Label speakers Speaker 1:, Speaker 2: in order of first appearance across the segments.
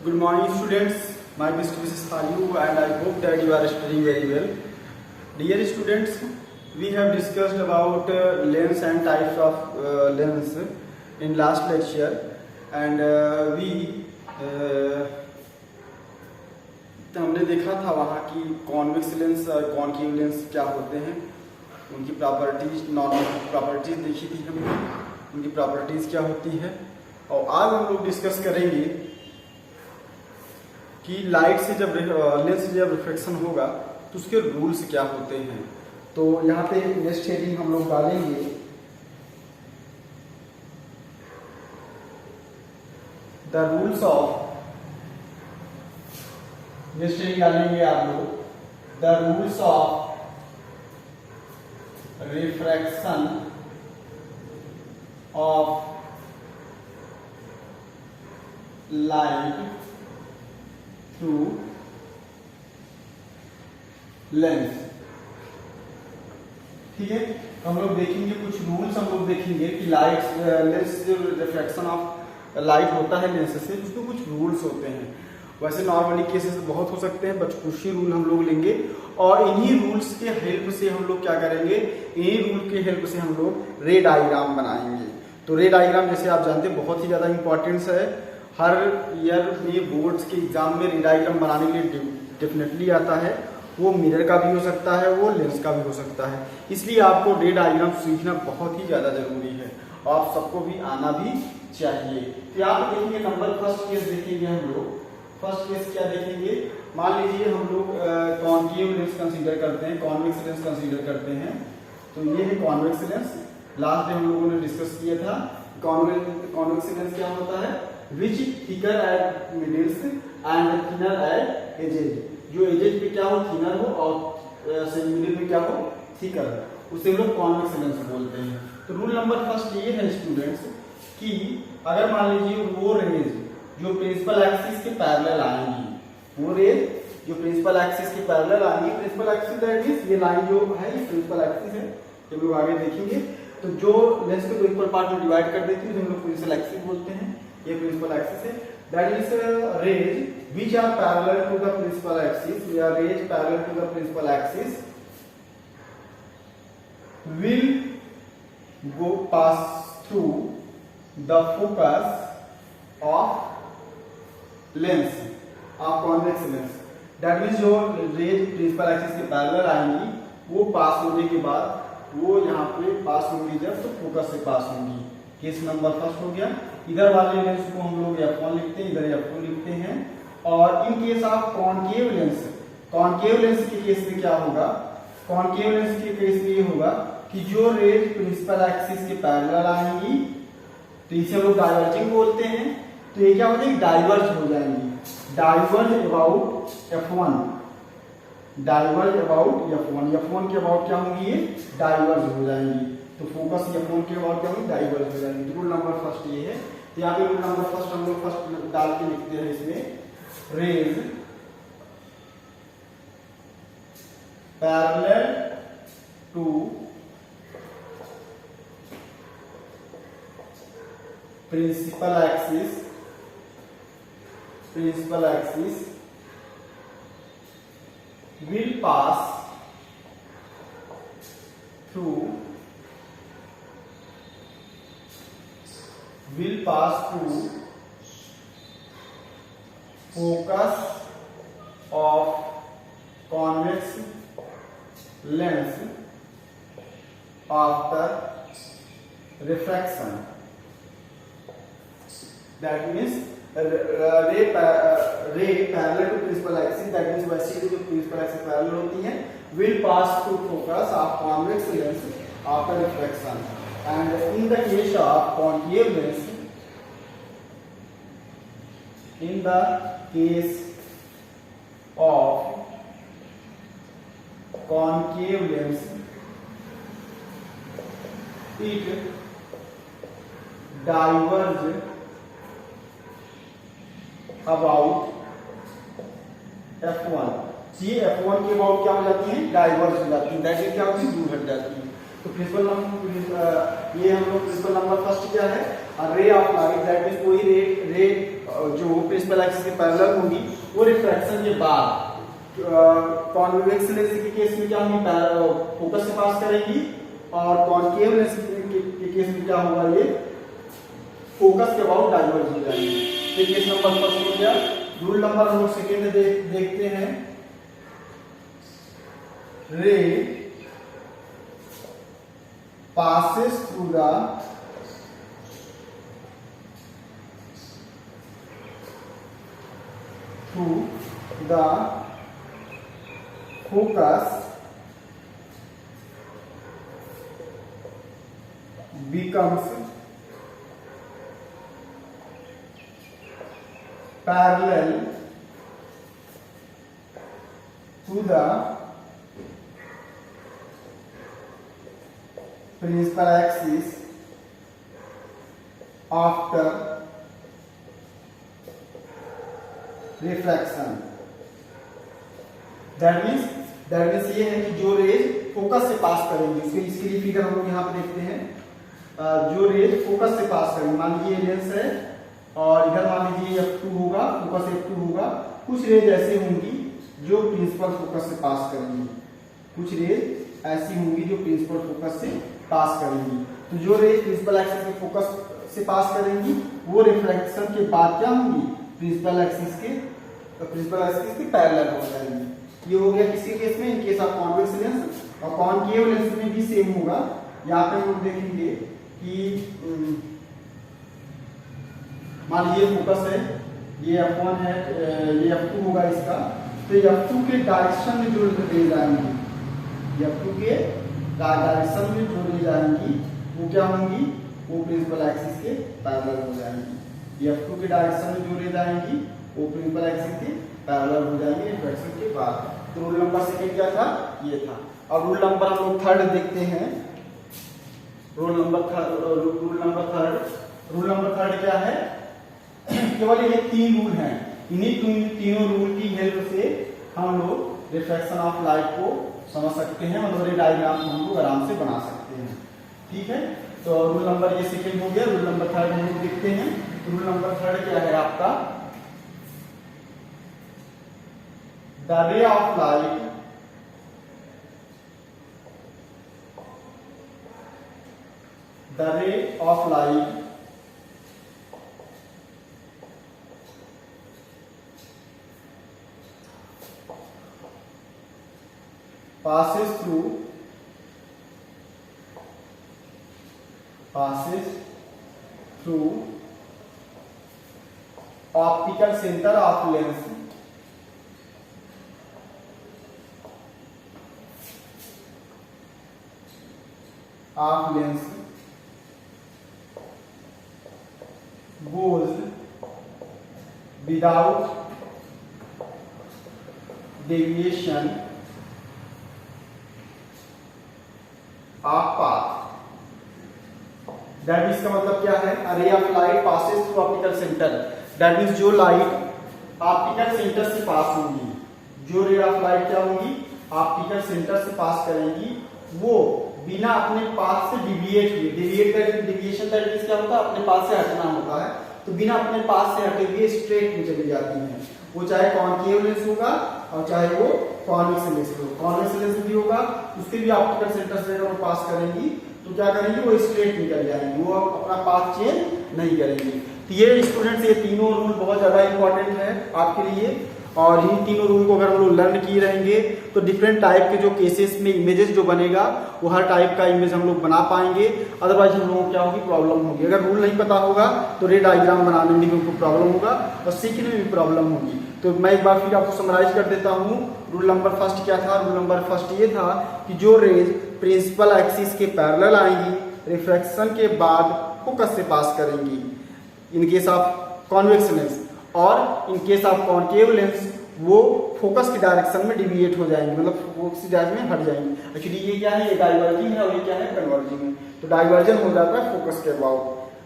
Speaker 1: Good morning, students. My best wishes for you, and I hope that you are studying very well. Dear students, we have discussed about lens and types of lens in last lecture, and हमने देखा था वहाँ की convex lens और concave lens क्या होते हैं, उनकी प्रॉपर्टीज, नॉर्मल प्रॉपर्टीज देखी थी हमने, उनकी प्रॉपर्टीज क्या होती है। और आज हम लोग डिस्कस करेंगे कि लाइट से जब लेंस से जब रिफ्लेक्शन होगा तो उसके रूल्स क्या होते हैं। तो यहाँ पे नेक्स्ट हेडिंग हम लोग डालेंगे the rules of, next heading डालेंगे आप लोग the rules of refraction of light through lens. ठीक है, हम लोग देखेंगे कुछ रूल्स, हम लोग देखेंगे कि लाइट लेंस जो रिफ्लेक्शन ऑफ लाइट होता है लेंस से, उसके कुछ रूल्स होते हैं। वैसे नॉर्मली केसेस बहुत हो सकते हैं, बट कुछ ही रूल हम लोग लेंगे और इन्हीं रूल्स के हेल्प से हम लोग क्या करेंगे, इन्हीं रूल के हेल्प से हम लोग रे डायग्राम बनाएंगे। तो रे डायग्राम जैसे आप जानते हैं बहुत ही ज्यादा इंपॉर्टेंस है, हर ईयर में बोर्ड्स के एग्जाम में रे डायग्राम बनाने के लिए डेफिनेटली आता है। वो मिरर का भी हो सकता है, वो लेंस का भी हो सकता है, इसलिए आपको रे डायग्राम सीखना बहुत ही ज्यादा जरूरी है, आप सबको भी आना भी चाहिए। तो आप देखेंगे नंबर फर्स्ट केस देखेंगे हम लोग। फर्स्ट केस क्या देखेंगे, मान लीजिए हम लोग कॉन्केव लेंस कंसीडर करते हैं, कॉन्वेक्स लेंस कंसीडर करते हैं। तो ये है कॉन्वेक्स लेंस, लास्ट डे हम लोगों ने डिस्कस किया था। कॉन्वेक्स लेंस क्या होता है, which thicker at middles and thinner at edges. जो एजेज पे क्या हो थिनर हो और मिडिल पे क्या हो थिकर, उसे हम लोग कॉन्वेक्स लेंस बोलते हैं। तो रूल नंबर फर्स्ट ये है स्टूडेंट्स कि अगर मान लीजिए वो रेज जो प्रिंसिपल एक्सिस के पैरेलल आएंगी, वो रेज जो प्रिंसिपल एक्सिस के पैरेलल आएंगी, प्रिंसिपल एक्सिस दैट इज ये लाइन जो है ये प्रिंसिपल एक्सिस है, जब लोग आगे देखेंगे तो जो लेंस को इक्वल पार्ट में डिवाइड कर देती है हम लोग प्रिंसिपल एक्सिस बोलते हैं, ये प्रिंसिपल एक्सिस है। That is rays which are parallel to the principal axis, we are rays parallel to the principal axis will go pass through the focus of lens of convex lens। that means जो rays principal axis के parallel आएंगी वो पास होने के बाद वो यहाँ पे पास होंगी जब तो फोकस से पास होंगी। केस नंबर फर्स्ट हो गया। इधर वाले लेंस को हम लोग F1 लिखते हैं, इधर F2 लिखते हैं। और in case of concave lens, concave lens के केस में क्या होगा, कॉन्केव लेंस के केस में ये होगा कि जो रेज प्रिंसिपल एक्सिस के पैरेलल आएंगी तो इसे हम लोग डाइवर्जिंग बोलते हैं। तो ये क्या होता है, डाइवर्ज हो जाएंगी, diverge about F1, diverge about F1, F1 के अबाउट क्या होंगी, ये डाइवर्ज हो जाएंगी। तो फोकस F1 के अबाउट क्या होंगी, डाइवर्ज हो जाएंगी। रूल नंबर फर्स्ट ये है। तो यहाँ पे रूल नंबर फर्स्ट हम लोग फर्स्ट डाल के लिखते हैं इसमें, rays parallel to principal axis will pass through focus of convex lens after refraction। that means ray parallel to principal axis, that means वैसे जो principal axis parallel होती है will pass through focus of convex lens after refraction। and in the case of concave lens, in the case of concave lens, it diverges about F1। ये F1 के about क्या हो जाती है, diverge हो जाती है, दैट इज क्या होती है, दूर हट जाती है। तो प्रिंसिपल नंबर ये हम लोग प्रिंसिपल नंबर फर्स्ट क्या है, रे ऑफ लाइट, दैट मींस कोई रे जो प्रिंसिपल एक्सिस के पैरेलल होंगी वो रिफ्रैक्शन के बाद कॉन्वेक्स लेंस के केस में क्या होगी, फोकस से पास करेंगी, और कॉनकेव लेंस के केस में क्या होगा, ये फोकस के अबाउट डाइवर्ज हो जाएंगे। तो केस नंबर फर्स्ट हो गया। रूल नंबर हम लोग सेकेंड देखते हैं। रे passes through the focus becomes parallel to the principal axis after refraction। That means ये है कि जो रेज फोकस से पास करेंगे, इसके लिए फिगर हम लोग यहाँ पे देखते हैं। जो रेज फोकस से पास करेंगे, मान लीजिए लेंस है और इधर मान लीजिए F2 होगा, फोकस F2 होगा। कुछ रेज ऐसे होंगी जो प्रिंसिपल फोकस से पास करेंगी, कुछ रेज ऐसी होंगी जो प्रिंसिपल फोकस से पास करेंगी। तो जो रेज प्रिंसिपल एक्सिस के फोकस से पास करेंगी वो रिफ्लेक्शन के बाद क्या होंगी, प्रिंसिपल एक्सिस के पैरेलल हो जाएंगी। ये हो गया किसी केस में, इन केस ऑफ कॉन्वेक्स लेंस। और कॉनकेव लेंस में भी सेम होगा। यहाँ पे हम देखेंगे कि मान लीजिए फोकस है, ये F1 है, ये F2 होगा इसका। तो F2 के डायरेक्शन में जो रेज आएंगी, F2 के डायरेक्शन में जो रेज आएंगी वो क्या होंगी, वो प्रिंसिपल एक्सिस के पैरेलल हो जाएंगी। F2 के डायरेक्शन में जो रेज आएंगी वो प्रिंसिपल एक्सिस के पैरेलल हो जाएंगे रिफ्रैक्शन के बाद। तो रूल नंबर सेकंड क्या था, ये था। अब रूल नंबर हम लोग थर्ड देखते हैं। रूल नंबर थर्ड क्या है, केवल ये 3 रूल हैं। इन्हीं तीनों रूल की हेल्प से हम लोग रिफ्रैक्शन ऑफ लाइट को समझ सकते हैं, मतलब ये डायग्राम हम लोग आराम से बना सकते हैं। ठीक है, तो रूल नंबर ये सेकंड हो गया। रूल नंबर थर्ड हम लोग देखते हैं। रूल नंबर थर्ड क्या है आपका, the ray of light passes through optical center of lens goes without deviation of path. That means का मतलब क्या है, a ray of light passes through optical centre. That means जो लाइट ऑप्टिकल सेंटर से pass होगी, जो रे of light क्या होगी, ऑप्टिकल सेंटर से पास करेंगी, वो बिना अपने पाथ से डिविएशन दैट मीन्स क्या होता है, अपने पाथ से हटना होता है। तो बिना अपने पाथ से हटे हुए स्ट्रेट में चली जाती है। वो चाहे कॉनकेव लेंस होगा और चाहे वो कॉन्वेक्स लेंस हो। कॉन्वेक्स लेंस भी होगा, उसके भी ऑप्टिकल सेंटर से अगर वो पास करेंगी तो क्या करेंगी, वो स्ट्रेट निकल जाएंगी, वो अपना पाथ चेंज नहीं करेंगी। तो ये स्टूडेंट्स, ये तीनों रूल बहुत ज्यादा इंपॉर्टेंट है आपके लिए। और इन तीनों रूल को अगर हम लोग लर्न किए रहेंगे तो डिफरेंट टाइप के जो केसेस में इमेजेस जो बनेगा वो हर टाइप का इमेज हम लोग बना पाएंगे। अदरवाइज हम लोगों को क्या होगी, प्रॉब्लम होगी। अगर रूल नहीं पता होगा तो रे डायग्राम बनाने में भी उनको प्रॉब्लम होगा और सीखने में भी प्रॉब्लम होगी। तो मैं एक बार फिर आपको समराइज कर देता हूँ। रूल नंबर फर्स्ट क्या था, रूल नंबर फर्स्ट ये था कि जो रेज प्रिंसिपल एक्सिस के पैरेलल आएंगी, रिफ्रैक्शन के बाद फोकस से पास करेंगी in case of convex lens, और in case of concave lens वो फोकस की डायरेक्शन में डिविएट हो जाएंगे, मतलब फोकस की डायरेक्शन में हट जाएंगे। एक्चुअली ये क्या है, ये डाइवर्जिंग है और ये क्या है, कन्वर्जिंग है। तो डाइवर्जन हो जाता है फोकस के अबाउट।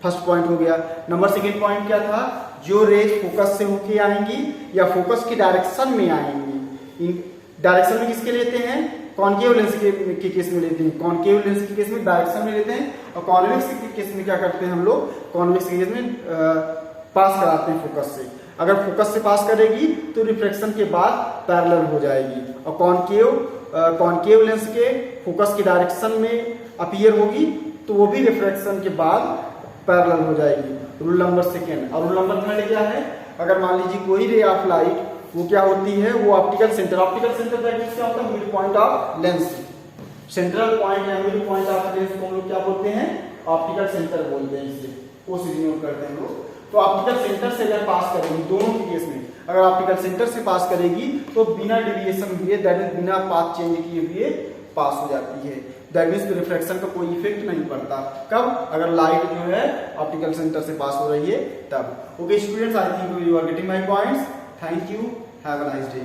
Speaker 1: फर्स्ट पॉइंट हो गया। नंबर सेकेंड पॉइंट क्या था, जो रेज फोकस से होके आएंगी या फोकस की डायरेक्शन में आएंगी। इन डायरेक्शन में किसके लेते हैं, कॉनकेव लेंस के केस में लेते हैं। कॉनकेव लेंस के केस में डायरेक्शन में लेते हैं, और कॉन्वेक्स के केस में क्या करते हैं हम लोग, कॉन्वेक्स के केस में पास कराते हैं फोकस से। अगर फोकस से पास करेगी तो रिफ्रैक्शन के बाद पैरेलल हो जाएगी, और कॉनकेव लेंस के फोकस की डायरेक्शन में अपीयर होगी तो वो भी रिफ्रैक्शन के बाद पैरेलल हो जाएगी। Rule number second. और रूल नंबर थर्ड क्या है, अगर मान लीजिए कोई रे ऑफ लाइट वो क्या होती है, वो ऑप्टिकल सेंटर दैट मींस क्या होता है, mid point of lens, central point या मिड पॉइंट ऑफ लेंस को हम लोग क्या बोलते हैं, ऑप्टिकल सेंटर बोलते हैं, इसे वो सिग्नल करते हैं लोग। तो ऑप्टिकल सेंटर से अगर पास करेगी, दोनों के केस में अगर ऑप्टिकल सेंटर से पास करेगी तो बिना डेविएशन हुए, दैट इज बिना पाथ चेंज किए हुए पास हो जाती है। दैट मींस रिफ्रैक्शन का कोई इफेक्ट नहीं पड़ता। कब, अगर लाइट जो है ऑप्टिकल सेंटर से पास हो रही है तब। Okay students, I think you are getting my points. Thank you, have a nice day.